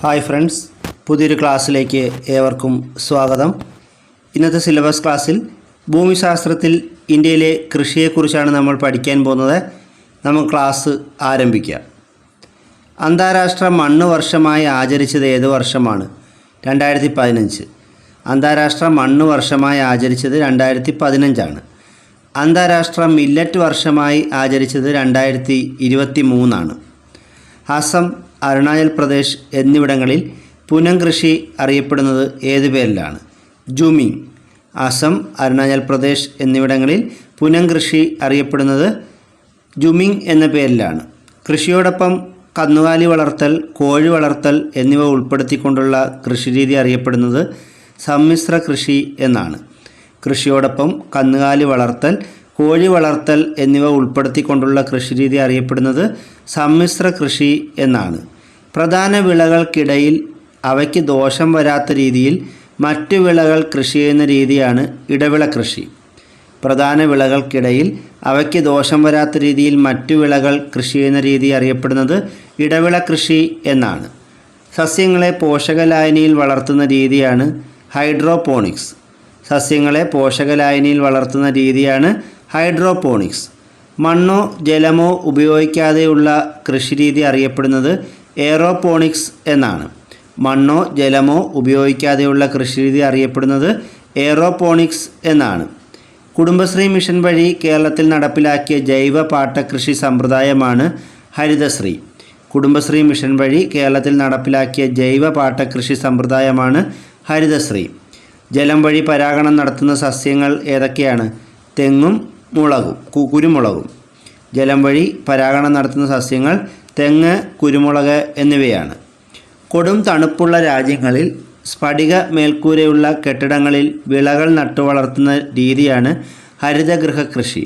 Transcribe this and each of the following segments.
Hi friends, പുതിയൊരു ക്ലാസ്സിലേക്ക് ഏവർക്കും സ്വാഗതം. ഇന്നത്തെ സിലബസ് ക്ലാസ്സിൽ ഭൂമിശാസ്ത്രത്തിൽ ഇന്ത്യയിലെ കൃഷിയെക്കുറിച്ചാണ് നമ്മൾ പഠിക്കാൻ പോകുന്നത്. നമുക്ക് ക്ലാസ് ആരംഭിക്കാം. അന്താരാഷ്ട്ര മണ്ണ് വർഷമായി ആചരിച്ചത് ഏത് വർഷമാണ്? 2015. അന്താരാഷ്ട്ര മണ്ണ് വർഷമായി ആചരിച്ചത് 2015 അന്താരാഷ്ട്ര മില്ലറ്റ് വർഷമായി ആചരിച്ചത് 2023. അസം, അരുണാചൽ പ്രദേശ് എന്നിവിടങ്ങളിൽ പുനംകൃഷി അറിയപ്പെടുന്നത് ഏത് പേരിലാണ്? ജൂമിങ്. അസം, അരുണാചൽ പ്രദേശ് എന്നിവിടങ്ങളിൽ പുനംകൃഷി അറിയപ്പെടുന്നത് ജൂമിങ് എന്ന പേരിലാണ്. കൃഷിയോടൊപ്പം കന്നുകാലി വളർത്തൽ, കോഴി വളർത്തൽ എന്നിവ ഉൾപ്പെടുത്തിക്കൊണ്ടുള്ള കൃഷിരീതി അറിയപ്പെടുന്നത് സമ്മിശ്ര കൃഷി എന്നാണ്. കൃഷിയോടൊപ്പം കന്നുകാലി വളർത്തൽ, കോഴി വളർത്തൽ എന്നിവ ഉൾപ്പെടുത്തിക്കൊണ്ടുള്ള കൃഷിരീതി അറിയപ്പെടുന്നത് സമ്മിശ്ര കൃഷി എന്നാണ്. പ്രധാന വിളകൾക്കിടയിൽ അവയ്ക്ക് ദോഷം വരാത്ത രീതിയിൽ മറ്റു വിളകൾ കൃഷി ചെയ്യുന്ന രീതിയാണ് ഇടവിള കൃഷി. പ്രധാന വിളകൾക്കിടയിൽ അവയ്ക്ക് ദോഷം വരാത്ത രീതിയിൽ മറ്റു വിളകൾ കൃഷി ചെയ്യുന്ന രീതി അറിയപ്പെടുന്നത് ഇടവിള കൃഷി എന്നാണ്. സസ്യങ്ങളെ പോഷകലായനിയിൽ വളർത്തുന്ന രീതിയാണ് ഹൈഡ്രോപോണിക്സ്. സസ്യങ്ങളെ പോഷകലായനിയിൽ വളർത്തുന്ന രീതിയാണ് ഹൈഡ്രോപോണിക്സ്. മണ്ണോ ജലമോ ഉപയോഗിക്കാതെയുള്ള കൃഷിരീതി അറിയപ്പെടുന്നത് എയറോപോണിക്സ് എന്നാണ്. മണ്ണോ ജലമോ ഉപയോഗിക്കാതെയുള്ള കൃഷിരീതി അറിയപ്പെടുന്നത് എയറോപോണിക്സ് എന്നാണ്. കുടുംബശ്രീ മിഷൻ വഴി കേരളത്തിൽ നടപ്പിലാക്കിയ ജൈവ പാട്ടകൃഷി സമ്പ്രദായമാണ് ഹരിതശ്രീ. കുടുംബശ്രീ മിഷൻ വഴി കേരളത്തിൽ നടപ്പിലാക്കിയ ജൈവ പാട്ടകൃഷി സമ്പ്രദായമാണ് ഹരിതശ്രീ. ജലം വഴി പരാഗണം നടത്തുന്ന സസ്യങ്ങൾ ഏതൊക്കെയാണ്? തെങ്ങും കുരുമുളകും. ജലം വഴി പരാഗണം നടത്തുന്ന സസ്യങ്ങൾ തെങ്ങ്, കുരുമുളക് എന്നിവയാണ്. കൊടും തണുപ്പുള്ള രാജ്യങ്ങളിൽ സ്ഫടിക മേൽക്കൂരയുള്ള കെട്ടിടങ്ങളിൽ വിളകൾ നട്ടുവളർത്തുന്ന രീതിയാണ് ഹരിതഗൃഹ കൃഷി.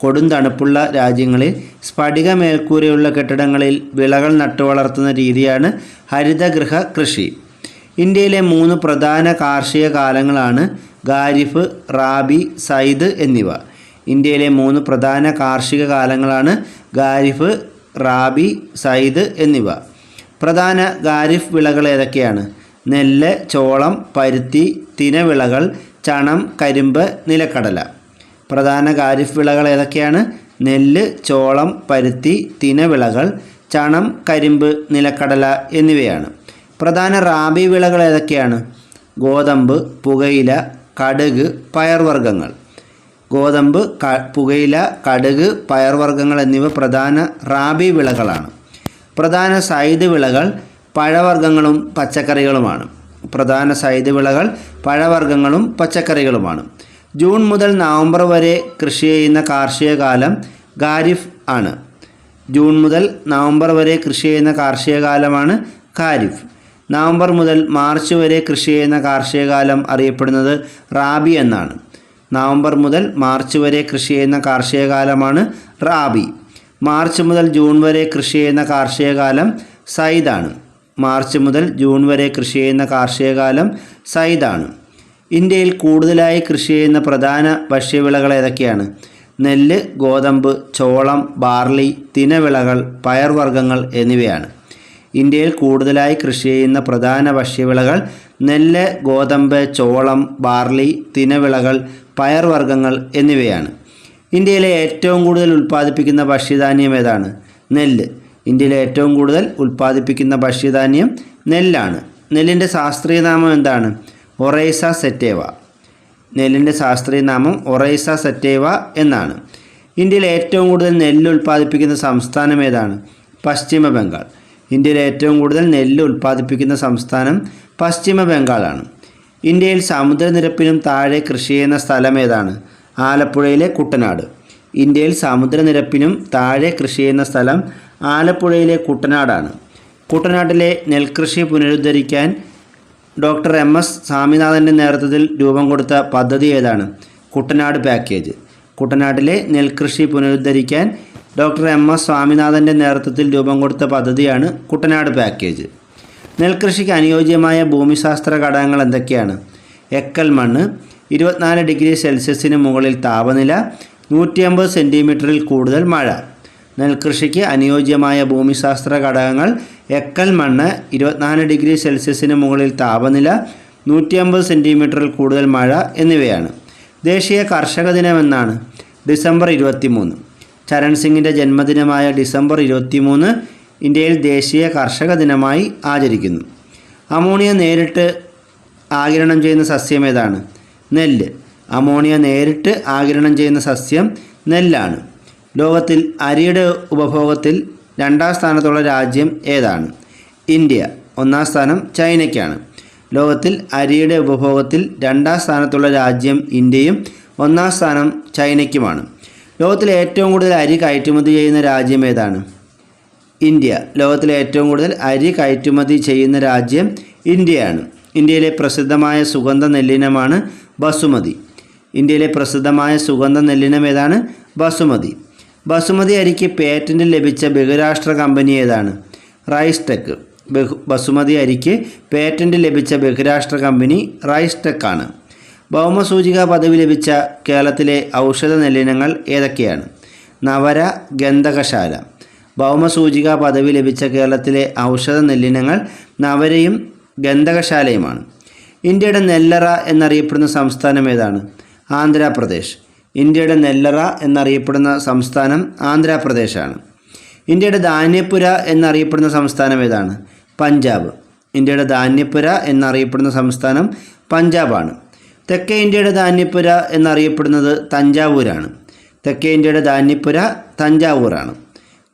കൊടും തണുപ്പുള്ള രാജ്യങ്ങളിൽ സ്ഫടിക മേൽക്കൂരയുള്ള കെട്ടിടങ്ങളിൽ വിളകൾ നട്ടുവളർത്തുന്ന രീതിയാണ് ഹരിതഗൃഹ കൃഷി. ഇന്ത്യയിലെ 3 പ്രധാന കാർഷിക കാലങ്ങളാണ് ഖാരിഫ്, റാബി, സയ്ദ് എന്നിവ. ഇന്ത്യയിലെ 3 പ്രധാന കാർഷിക കാലങ്ങളാണ് ഖാരിഫ്, റാബി, സയ്ദ് എന്നിവ. പ്രധാന ഖാരിഫ് വിളകൾ ഏതൊക്കെയാണ്? നെല്ല്, ചോളം, പരുത്തി, തിനവിളകൾ, ചണം, കരിമ്പ്, നിലക്കടല. പ്രധാന ഖാരിഫ് വിളകൾ ഏതൊക്കെയാണ്? നെല്ല്, ചോളം, പരുത്തി, തിനവിളകൾ, ചണം, കരിമ്പ്, നിലക്കടല എന്നിവയാണ്. പ്രധാന റാബി വിളകൾ ഏതൊക്കെയാണ്? ഗോതമ്പ്, പുകയില, കടുക്, പയർവർഗ്ഗങ്ങൾ. ഗോതമ്പ്, പുകയില, കടുക്, പയർവർഗ്ഗങ്ങൾ എന്നിവ പ്രധാന റാബി വിളകളാണ്. പ്രധാന സയ്ദ് വിളകൾ പഴവർഗ്ഗങ്ങളും പച്ചക്കറികളുമാണ്. പ്രധാന സയ്ദ് വിളകൾ പഴവർഗ്ഗങ്ങളും പച്ചക്കറികളുമാണ്. ജൂൺ മുതൽ നവംബർ വരെ കൃഷി ചെയ്യുന്ന കാർഷിക കാലം ഖാരിഫ് ആണ്. ജൂൺ മുതൽ നവംബർ വരെ കൃഷി ചെയ്യുന്ന കാർഷിക കാലമാണ് ഖാരിഫ്. നവംബർ മുതൽ മാർച്ച് വരെ കൃഷി ചെയ്യുന്ന കാർഷിക കാലം അറിയപ്പെടുന്നത് റാബി എന്നാണ്. നവംബർ മുതൽ മാർച്ച് വരെ കൃഷി ചെയ്യുന്ന കാർഷിക കാലമാണ് റാബി. മാർച്ച് മുതൽ ജൂൺ വരെ കൃഷി ചെയ്യുന്ന കാർഷിക കാലം സയ്ദാണ്. മാർച്ച് മുതൽ ജൂൺ വരെ കൃഷി ചെയ്യുന്ന കാർഷിക കാലം സയ്ദാണ്. ഇന്ത്യയിൽ കൂടുതലായി കൃഷി ചെയ്യുന്ന പ്രധാന ഭക്ഷ്യവിളകൾ ഏതൊക്കെയാണ്? നെല്ല്, ഗോതമ്പ്, ചോളം, ബാർലി, തിനവിളകൾ, പയർവർഗ്ഗങ്ങൾ എന്നിവയാണ്. ഇന്ത്യയിൽ കൂടുതലായി കൃഷി ചെയ്യുന്ന പ്രധാന ഭക്ഷ്യവിളകൾ നെല്ല്, ഗോതമ്പ്, ചോളം, ബാർലി, തിനവിളകൾ, പയർവർഗ്ഗങ്ങൾ എന്നിവയാണ്. ഇന്ത്യയിലെ ഏറ്റവും കൂടുതൽ ഉൽപ്പാദിപ്പിക്കുന്ന ഭക്ഷ്യധാന്യം ഏതാണ്? നെല്ല്. ഇന്ത്യയിലെ ഏറ്റവും കൂടുതൽ ഉൽപ്പാദിപ്പിക്കുന്ന ഭക്ഷ്യധാന്യം നെല്ലാണ്. നെല്ലിൻ്റെ ശാസ്ത്രീയ നാമം എന്താണ്? ഒറൈസ സെറ്റേവ. നെല്ലിൻ്റെ ശാസ്ത്രീയ നാമം ഒറൈസ സെറ്റേവ എന്നാണ്. ഇന്ത്യയിൽ ഏറ്റവും കൂടുതൽ നെല്ല് ഉൽപ്പാദിപ്പിക്കുന്ന സംസ്ഥാനം ഏതാണ്? പശ്ചിമ ബംഗാൾ. ഇന്ത്യയിൽ ഏറ്റവും കൂടുതൽ നെല്ല് ഉൽപ്പാദിപ്പിക്കുന്ന സംസ്ഥാനം പശ്ചിമ ബംഗാളാണ്. ഇന്ത്യയിൽ സമുദ്രനിരപ്പിനും താഴെ കൃഷി ചെയ്യുന്ന സ്ഥലം ഏതാണ്? ആലപ്പുഴയിലെ കുട്ടനാട്. ഇന്ത്യയിൽ സമുദ്രനിരപ്പിനും താഴെ കൃഷി ചെയ്യുന്ന സ്ഥലം ആലപ്പുഴയിലെ കുട്ടനാടാണ്. കുട്ടനാട്ടിലെ നെൽകൃഷി പുനരുദ്ധരിക്കാൻ ഡോക്ടർ MS സ്വാമിനാഥൻ്റെ നേതൃത്വത്തിൽ രൂപം കൊടുത്ത പദ്ധതി ഏതാണ്? കുട്ടനാട് പാക്കേജ്. കുട്ടനാട്ടിലെ നെൽകൃഷി പുനരുദ്ധരിക്കാൻ ഡോക്ടർ MS സ്വാമിനാഥൻ്റെ നേതൃത്വത്തിൽ രൂപം കൊടുത്ത പദ്ധതിയാണ് കുട്ടനാട് പാക്കേജ്. നെൽകൃഷിക്ക് അനുയോജ്യമായ ഭൂമിശാസ്ത്ര ഘടകങ്ങൾ എന്തൊക്കെയാണ്? എക്കൽ മണ്ണ്, 24 ഡിഗ്രി സെൽഷ്യസിന് മുകളിൽ താപനില, 150 സെൻറ്റിമീറ്ററിൽ കൂടുതൽ മഴ. നെൽകൃഷിക്ക് അനുയോജ്യമായ ഭൂമിശാസ്ത്ര ഘടകങ്ങൾ എക്കൽ മണ്ണ്, 24 ഡിഗ്രി സെൽഷ്യസിന് മുകളിൽ താപനില, 150 സെൻറ്റിമീറ്ററിൽ കൂടുതൽ മഴ എന്നിവയാണ്. ദേശീയ കർഷക ദിനം എന്നാണ്? ഡിസംബർ 23. ചരൺ സിംഗിൻ്റെ ജന്മദിനമായ ഡിസംബർ 23 ഇന്ത്യയിൽ ദേശീയ കർഷക ദിനമായി ആചരിക്കുന്നു. അമോണിയ നേരിട്ട് ആഗിരണം ചെയ്യുന്ന സസ്യം ഏതാണ്? നെല്ല്. അമോണിയ നേരിട്ട് ആഗിരണം ചെയ്യുന്ന സസ്യം നെല്ലാണ്. ലോകത്തിൽ അരിയുടെ ഉപഭോഗത്തിൽ 2ാം സ്ഥാനത്തുള്ള രാജ്യം ഏതാണ്? ഇന്ത്യ. 1ാം സ്ഥാനം ചൈനയ്ക്കാണ്. ലോകത്തിൽ അരിയുടെ ഉപഭോഗത്തിൽ 2ാം സ്ഥാനത്തുള്ള രാജ്യം ഇന്ത്യയും 1ാം സ്ഥാനം ചൈനയ്ക്കുമാണ്. ലോകത്തിലെ ഏറ്റവും കൂടുതൽ അരി കയറ്റുമതി ചെയ്യുന്ന രാജ്യം ഏതാണ്? ഇന്ത്യ. ലോകത്തിലെ ഏറ്റവും കൂടുതൽ അരി കയറ്റുമതി ചെയ്യുന്ന രാജ്യം ഇന്ത്യയാണ്. ഇന്ത്യയിലെ പ്രസിദ്ധമായ സുഗന്ധ നെല്ലിനമാണ് ബസുമതി. ഇന്ത്യയിലെ പ്രസിദ്ധമായ സുഗന്ധ നെല്ലിനം ഏതാണ്? ബസുമതി. ബസുമതി അരിക്ക് പേറ്റന്റ് ലഭിച്ച ബഹുരാഷ്ട്ര കമ്പനി ഏതാണ്? Rice tech. ബസുമതി അരിക്ക് പേറ്റന്റ് ലഭിച്ച ബഹുരാഷ്ട്ര കമ്പനി റൈസ് ടെക് ആണ്. ഭൗമസൂചിക പദവി ലഭിച്ച കേരളത്തിലെ ഔഷധ നെല്ലിനങ്ങൾ ഏതൊക്കെയാണ്? നവര, ഗന്ധകശാല. ഭൗമസൂചിക പദവി ലഭിച്ച കേരളത്തിലെ ഔഷധ നെല്ലിനങ്ങൾ നവരയും ഗന്ധകശാലയുമാണ്. ഇന്ത്യയുടെ നെല്ലറ എന്നറിയപ്പെടുന്ന സംസ്ഥാനം ഏതാണ്? ആന്ധ്രാപ്രദേശ്. ഇന്ത്യയുടെ നെല്ലറ എന്നറിയപ്പെടുന്ന സംസ്ഥാനം ആന്ധ്രാപ്രദേശാണ്. ഇന്ത്യയുടെ ധാന്യപ്പുര എന്നറിയപ്പെടുന്ന സംസ്ഥാനം ഏതാണ്? പഞ്ചാബ്. ഇന്ത്യയുടെ ധാന്യപ്പുര എന്നറിയപ്പെടുന്ന സംസ്ഥാനം പഞ്ചാബാണ്. തെക്കേ ഇന്ത്യയുടെ ധാന്യപ്പുര എന്നറിയപ്പെടുന്നത് തഞ്ചാവൂരാണ്. തെക്കേ ഇന്ത്യയുടെ ധാന്യപ്പുര തഞ്ചാവൂരാണ്.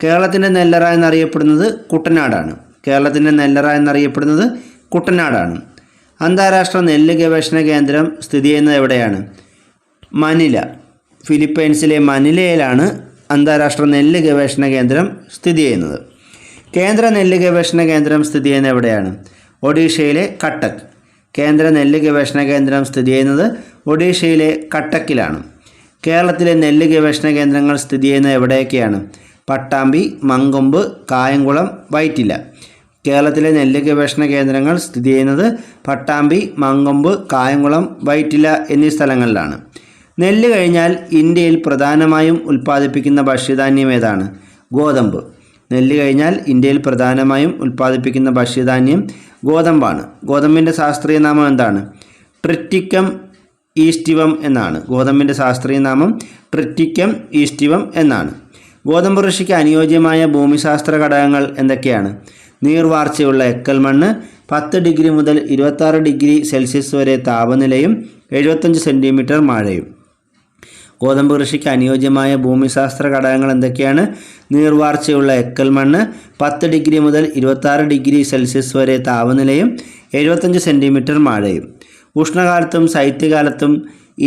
കേരളത്തിൻ്റെ നെല്ലറ എന്നറിയപ്പെടുന്നത് കുട്ടനാടാണ്. കേരളത്തിൻ്റെ നെല്ലറ എന്നറിയപ്പെടുന്നത് കുട്ടനാടാണ്. അന്താരാഷ്ട്ര നെല്ല് ഗവേഷണ കേന്ദ്രം സ്ഥിതി ചെയ്യുന്നത് എവിടെയാണ്? മനില. ഫിലിപ്പൈൻസിലെ മനിലയിലാണ് അന്താരാഷ്ട്ര നെല്ല് ഗവേഷണ കേന്ദ്രം സ്ഥിതി ചെയ്യുന്നത്. കേന്ദ്ര നെല്ല് ഗവേഷണ കേന്ദ്രം സ്ഥിതി ചെയ്യുന്നത് എവിടെയാണ്? ഒഡീഷയിലെ കട്ടക്ക്. കേന്ദ്ര നെല്ല് ഗവേഷണ കേന്ദ്രം സ്ഥിതി ചെയ്യുന്നത് ഒഡീഷയിലെ കട്ടക്കിലാണ്. കേരളത്തിലെ നെല്ല് ഗവേഷണ കേന്ദ്രങ്ങൾ സ്ഥിതി ചെയ്യുന്നത് എവിടെയൊക്കെയാണ്? പട്ടാമ്പി, മങ്കൊമ്പ്, കായംകുളം, വൈറ്റില. കേരളത്തിലെ നെല്ല് ഗവേഷണ കേന്ദ്രങ്ങൾ സ്ഥിതി ചെയ്യുന്നത് പട്ടാമ്പി, മങ്കൊമ്പ്, കായംകുളം, വൈറ്റില എന്നീ സ്ഥലങ്ങളിലാണ്. നെല്ല് കഴിഞ്ഞാൽ ഇന്ത്യയിൽ പ്രധാനമായും ഉൽപ്പാദിപ്പിക്കുന്ന ഭക്ഷ്യധാന്യം ഏതാണ്? ഗോതമ്പ്. നെല്ല് കഴിഞ്ഞാൽ ഇന്ത്യയിൽ പ്രധാനമായും ഉൽപ്പാദിപ്പിക്കുന്ന ഭക്ഷ്യധാന്യം ഗോതമ്പാണ്. ഗോതമ്പിൻ്റെ ശാസ്ത്രീയ നാമം എന്താണ്? ട്രിറ്റിക്കം ഈസ്റ്റിവം എന്നാണ്. ഗോതമ്പിൻ്റെ ശാസ്ത്രീയ നാമം ട്രിറ്റിക്കം ഈസ്റ്റിവം എന്നാണ്. ഗോതമ്പ് കൃഷിക്ക് അനുയോജ്യമായ ഭൂമിശാസ്ത്ര ഘടകങ്ങൾ എന്തൊക്കെയാണ്? നീർവാർച്ചയുള്ള എക്കൽ മണ്ണ്, 10 ഡിഗ്രി മുതൽ 26 ഡിഗ്രി സെൽഷ്യസ് വരെ താപനിലയും 75 സെൻറ്റിമീറ്റർ മഴയും. ഗോതമ്പ് കൃഷിക്ക് അനുയോജ്യമായ ഭൂമിശാസ്ത്ര ഘടകങ്ങൾ എന്തൊക്കെയാണ്? നീർവാർച്ചയുള്ള എക്കൽ മണ്ണ്, 10 ഡിഗ്രി മുതൽ 26 ഡിഗ്രി സെൽഷ്യസ് വരെ താപനിലയും 75 സെൻറ്റിമീറ്റർ മഴയും. ഉഷ്ണകാലത്തും ശൈത്യകാലത്തും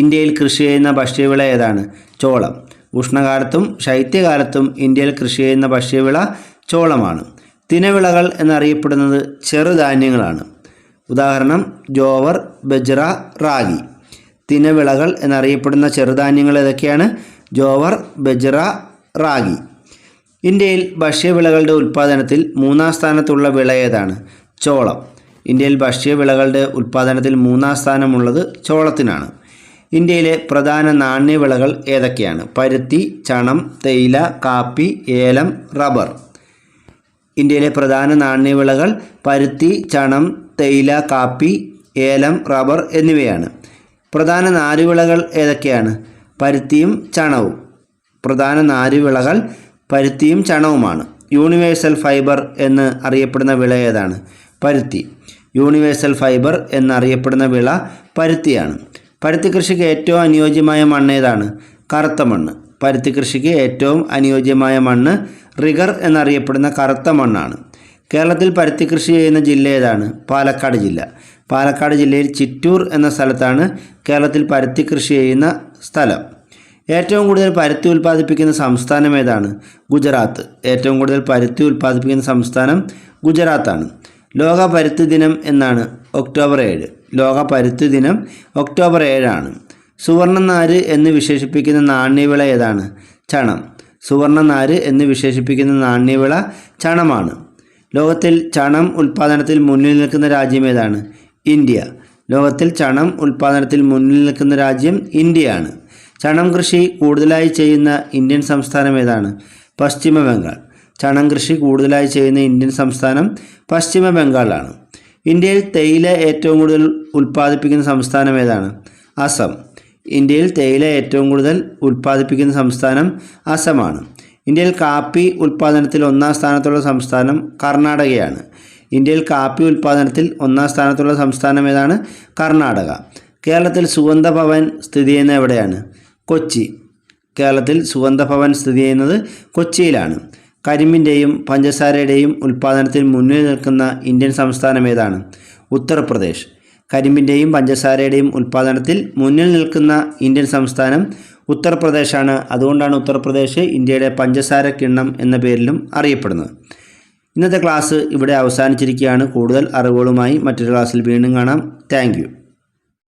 ഇന്ത്യയിൽ കൃഷി ചെയ്യുന്ന ഭക്ഷ്യവിള ഏതാണ്? ചോളം. ഉഷ്ണകാലത്തും ശൈത്യകാലത്തും ഇന്ത്യയിൽ കൃഷി ചെയ്യുന്ന ഭക്ഷ്യവിള ചോളമാണ്. തിനവിളകൾ എന്നറിയപ്പെടുന്നത് ചെറുധാന്യങ്ങളാണ്. ഉദാഹരണം ജോവർ, ബജ്റ, റാഗി. തിനവിളകൾ എന്നറിയപ്പെടുന്ന ചെറുധാന്യങ്ങൾ ഏതൊക്കെയാണ്? ജോവർ, ബജ്റ, റാഗി. ഇന്ത്യയിൽ ഭക്ഷ്യവിളകളുടെ ഉൽപ്പാദനത്തിൽ 3ാം സ്ഥാനത്തുള്ള വിള ഏതാണ്? ചോളം. ഇന്ത്യയിൽ ഭക്ഷ്യവിളകളുടെ ഉൽപ്പാദനത്തിൽ 3ാം സ്ഥാനമുള്ളത് ചോളത്തിനാണ്. ഇന്ത്യയിലെ പ്രധാന നാണ്യവിളകൾ ഏതൊക്കെയാണ്? പരുത്തി, ചണം, തേയില, കാപ്പി, ഏലം, റബ്ബർ. ഇന്ത്യയിലെ പ്രധാന നാണ്യവിളകൾ പരുത്തി, ചണം, തേയില, കാപ്പി, ഏലം, റബ്ബർ എന്നിവയാണ്. പ്രധാന നാരുവിളകൾ ഏതൊക്കെയാണ്? പരുത്തിയും ചണവും. പ്രധാന നാരുവിളകൾ പരുത്തിയും ചണവുമാണ്. യൂണിവേഴ്സൽ ഫൈബർ എന്ന് അറിയപ്പെടുന്ന വിള ഏതാണ്? പരുത്തി. യൂണിവേഴ്സൽ ഫൈബർ എന്നറിയപ്പെടുന്ന വിള പരുത്തിയാണ്. പരുത്തി കൃഷിക്ക് ഏറ്റവും അനുയോജ്യമായ മണ്ണ് ഏതാണ്? കറുത്ത മണ്ണ്. പരുത്തി കൃഷിക്ക് ഏറ്റവും അനുയോജ്യമായ മണ്ണ് റിഗർ എന്നറിയപ്പെടുന്ന കറുത്ത മണ്ണാണ്. കേരളത്തിൽ പരുത്തി കൃഷി ചെയ്യുന്ന ജില്ല ഏതാണ്? പാലക്കാട് ജില്ല. പാലക്കാട് ജില്ലയിൽ ചിറ്റൂർ എന്ന സ്ഥലത്താണ് കേരളത്തിൽ പരുത്തി കൃഷി ചെയ്യുന്ന സ്ഥലം. ഏറ്റവും കൂടുതൽ പരുത്തി ഉൽപ്പാദിപ്പിക്കുന്ന സംസ്ഥാനം ഏതാണ്? ഗുജറാത്ത്. ഏറ്റവും കൂടുതൽ പരുത്തി ഉൽപ്പാദിപ്പിക്കുന്ന സംസ്ഥാനം ഗുജറാത്താണ്. ലോക പരുത്തി ദിനം എന്നാണ്? ഒക്ടോബർ 7. ലോക പരുത്തി ദിനം ഒക്ടോബർ 7 ആണ്. സുവർണ്ണനാര് എന്ന് വിശേഷിപ്പിക്കുന്ന നാണ്യവിള ഏതാണ്? ചണം. സുവർണ്ണനാര് എന്ന് വിശേഷിപ്പിക്കുന്ന നാണ്യവിള ചണമാണ്. ലോകത്തിൽ ചണം ഉൽപ്പാദനത്തിൽ മുന്നിൽ നിൽക്കുന്ന രാജ്യം ഏതാണ്? ഇന്ത്യ. ലോകത്തിൽ ചണം ഉൽപ്പാദനത്തിൽ മുന്നിൽ നിൽക്കുന്ന രാജ്യം ഇന്ത്യയാണ്. ചണം കൃഷി കൂടുതലായി ചെയ്യുന്ന ഇന്ത്യൻ സംസ്ഥാനം ഏതാണ്? പശ്ചിമ ബംഗാൾ. ചണം കൃഷി കൂടുതലായി ചെയ്യുന്ന ഇന്ത്യൻ സംസ്ഥാനം പശ്ചിമ ബംഗാളാണ്. ഇന്ത്യയിൽ തേയില ഏറ്റവും കൂടുതൽ ഉൽപ്പാദിപ്പിക്കുന്ന സംസ്ഥാനം ഏതാണ്? അസം. ഇന്ത്യയിൽ തേയില ഏറ്റവും കൂടുതൽ ഉൽപ്പാദിപ്പിക്കുന്ന സംസ്ഥാനം അസമാണ്. ഇന്ത്യയിൽ കാപ്പി ഉൽപ്പാദനത്തിൽ ഒന്നാം സ്ഥാനത്തുള്ള സംസ്ഥാനം കർണാടകയാണ്. ഇന്ത്യയിൽ കാപ്പി ഉൽപ്പാദനത്തിൽ ഒന്നാം സ്ഥാനത്തുള്ള സംസ്ഥാനം ഏതാണ്? കർണാടക. കേരളത്തിൽ സുഗന്ധഭവൻ സ്ഥിതി ചെയ്യുന്നത് എവിടെയാണ്? കൊച്ചി. കേരളത്തിൽ സുഗന്ധഭവൻ സ്ഥിതി ചെയ്യുന്നത് കൊച്ചിയിലാണ്. കരിമ്പിൻ്റെയും പഞ്ചസാരയുടെയും ഉൽപ്പാദനത്തിൽ മുന്നിൽ നിൽക്കുന്ന ഇന്ത്യൻ സംസ്ഥാനം ഏതാണ്? ഉത്തർപ്രദേശ്. കരിമ്പിൻ്റെയും പഞ്ചസാരയുടെയും ഉൽപ്പാദനത്തിൽ മുന്നിൽ നിൽക്കുന്ന ഇന്ത്യൻ സംസ്ഥാനം ഉത്തർപ്രദേശാണ്. അതുകൊണ്ടാണ് ഉത്തർപ്രദേശ് ഇന്ത്യയുടെ പഞ്ചസാര കിണ്ണം എന്ന പേരിലും അറിയപ്പെടുന്നത്. ഇന്നത്തെ ക്ലാസ് ഇവിടെ അവസാനിച്ചിരിക്കുകയാണ്. കൂടുതൽ അറിവുകളുമായി മറ്റൊരു ക്ലാസ്സിൽ വീണ്ടും കാണാം. താങ്ക്